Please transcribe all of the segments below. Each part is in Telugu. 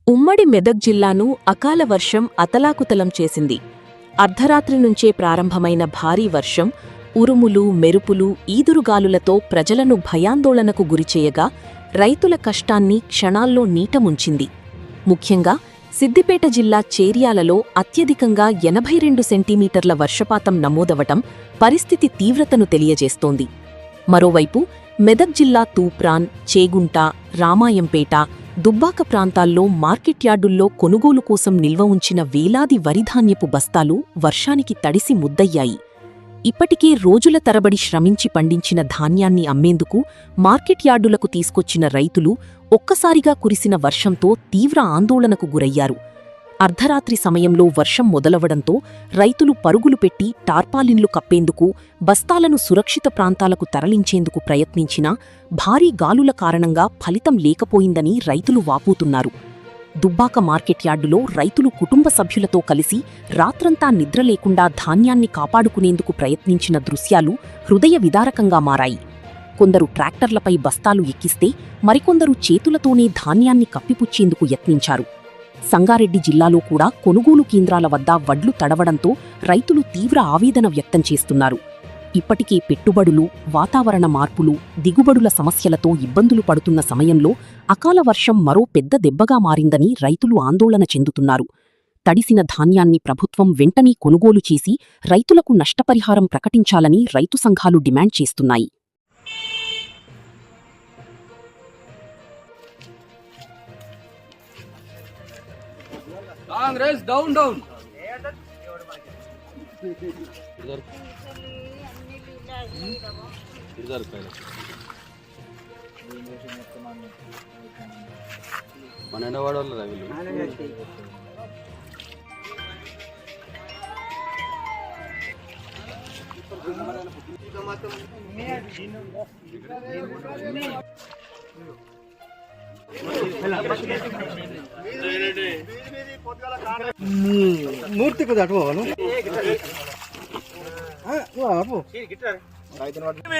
ఉమ్మడి మెదక్ జిల్లాను అకాల వర్షం అతలాకుతలం చేసింది. అర్ధరాత్రి నుంచే ప్రారంభమైన భారీ వర్షం ఉరుములు, మెరుపులు, ఈదురుగాలులతో ప్రజలను భయాందోళనకు గురిచేయగా రైతుల కష్టాన్ని క్షణాల్లో నీటముంచింది. ముఖ్యంగా సిద్దిపేట జిల్లా చేర్యాలలో అత్యధికంగా 82 సెంటీమీటర్ల వర్షపాతం నమోదవటం పరిస్థితి తీవ్రతను తెలియజేస్తోంది. మరోవైపు మెదక్ జిల్లా తూప్రాన్, చేగుంట, రామాయంపేట, దుబ్బాక ప్రాంతాల్లో మార్కెట్ యార్డుల్లో కొనుగోలు కోసం నిల్వ ఉంచిన వేలాది వరిధాన్యపు బస్తాలు వర్షానికి తడిసి ముద్దయ్యాయి. ఇప్పటికే రోజుల తరబడి శ్రమించి పండించిన ధాన్యాన్ని అమ్మేందుకు మార్కెట్ యార్డులకు తీసుకొచ్చిన రైతులు ఒక్కసారిగా కురిసిన వర్షంతో తీవ్ర ఆందోళనకు గురయ్యారు. అర్ధరాత్రి సమయంలో వర్షం మొదలవడంతో రైతులు పరుగులు పెట్టి టార్పాలిన్లు కప్పేందుకు, బస్తాలను సురక్షిత ప్రాంతాలకు తరలించేందుకు ప్రయత్నించినా భారీ గాలుల కారణంగా ఫలితం లేకపోయిందని రైతులు వాపోతున్నారు. దుబ్బాక మార్కెట్ యార్డులో రైతులు కుటుంబ సభ్యులతో కలిసి రాత్రంతా నిద్రలేకుండా ధాన్యాన్ని కాపాడుకునేందుకు ప్రయత్నించిన దృశ్యాలు హృదయ విదారకంగా మారాయి. కొందరు ట్రాక్టర్లపై బస్తాలు ఎక్కిస్తే మరికొందరు చేతులతోనే ధాన్యాన్ని కప్పిపుచ్చేందుకు యత్నించారు. సంగారెడ్డి జిల్లాలో కూడా కొనుగోలు కేంద్రాల వద్ద వడ్లు తడవడంతో రైతులు తీవ్ర ఆవేదన వ్యక్తం చేస్తున్నారు. ఇప్పటికే పెట్టుబడులు, వాతావరణ మార్పులు, దిగుబడుల సమస్యలతో ఇబ్బందులు పడుతున్న సమయంలో అకాల వర్షం మరో పెద్ద దెబ్బగా మారిందని రైతులు ఆందోళన చెందుతున్నారు. తడిసిన ధాన్యాన్ని ప్రభుత్వం వెంటనే కొనుగోలు చేసి రైతులకు నష్టపరిహారం ప్రకటించాలని రైతు సంఘాలు డిమాండ్ చేస్తున్నాయి. कांग्रेस डाउन डाउन మన వాడోళ్ళు రవిలు मूर्ति को जाटो वालो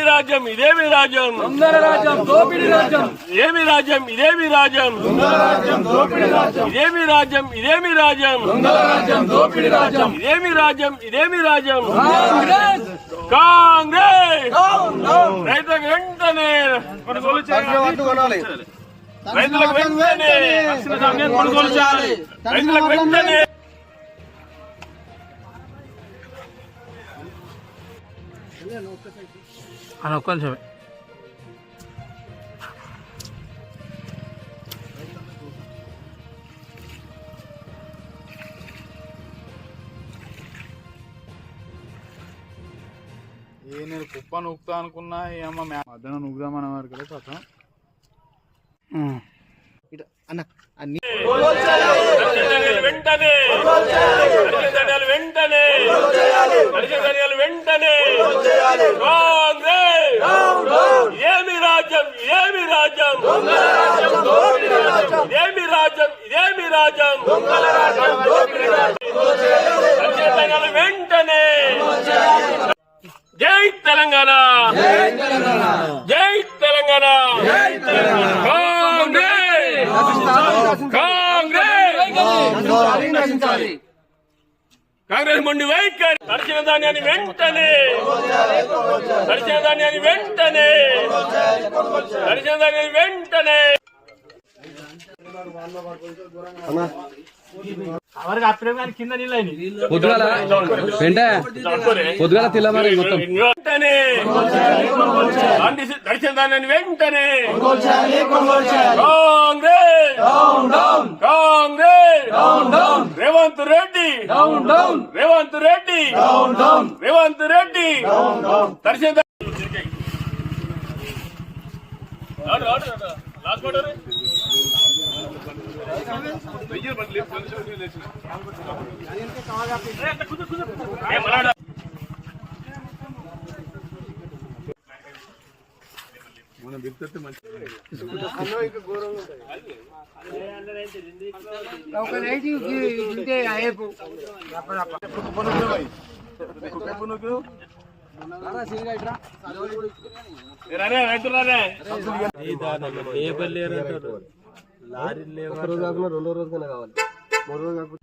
రాజ్యం ఇదేమి రాజ్యం, దొంగల రాజ్యం, దోపిడీ రాజ్యం, ఇదేమి రాజ్యం, ఇదేమి రాజ్యం, దొంగల రాజ్యం, దోపిడీ రాజ్యం, ఇదేమి రాజ్యం, ఇదేమి రాజ్యం, దొంగల రాజ్యం, దోపిడీ రాజ్యం, ఇదేమి రాజ్యం, ఇదేమి రాజ్యం. కాంగ్రెస్ కాంగ్రెస్ డౌన్ డౌన్ రైతులకు వెంటనే కొనుగోలు చేయాలి, రైతులకు వెంటనే రక్షణ ధాన్యం కొనుగోలు చేయాలి, రైతులకు వెంటనే. నేను కుప్ప నూకుతా అనుకున్నా ఏమో మధ్యాహ్నం నూకుదామని వారు కదా కథ అన్న అన్ని వెంటనే వెంటనే వెంటనే కాంగ్రెస్ ఏమి రాజ్యం, ఏమి రాజ్యం, ఇదేమి రాజ్యం, ఇదేమి రాజ్యం, వెంటనే. జై తెలంగాణ, జై తెలంగాణ, కాంగ్రెస్ మొండి వైఖరి. తడిచిన ధాన్యాన్ని వెంటనే, తడిచిన ధాన్యాన్ని వెంటనే, తడిచిన ధాన్యాన్ని వెంటనే. పొద్దుగాల తిల్లమని మొత్తం వెంటనే తడిచిన ధాన్యాన్ని వెంటనే. కాంగ్రెస్ కాంగ్రెస్ రేవంత్ రెడ్డి, రేవంత్ రెడ్డి, రేవంత్ రెడ్డి తడిచిన మనం బిల్తే మంచి రైతులు ఒక రోజు కాకుండా రెండో రోజు కన్నా కావాలి, మూడో రోజు కాకుండా.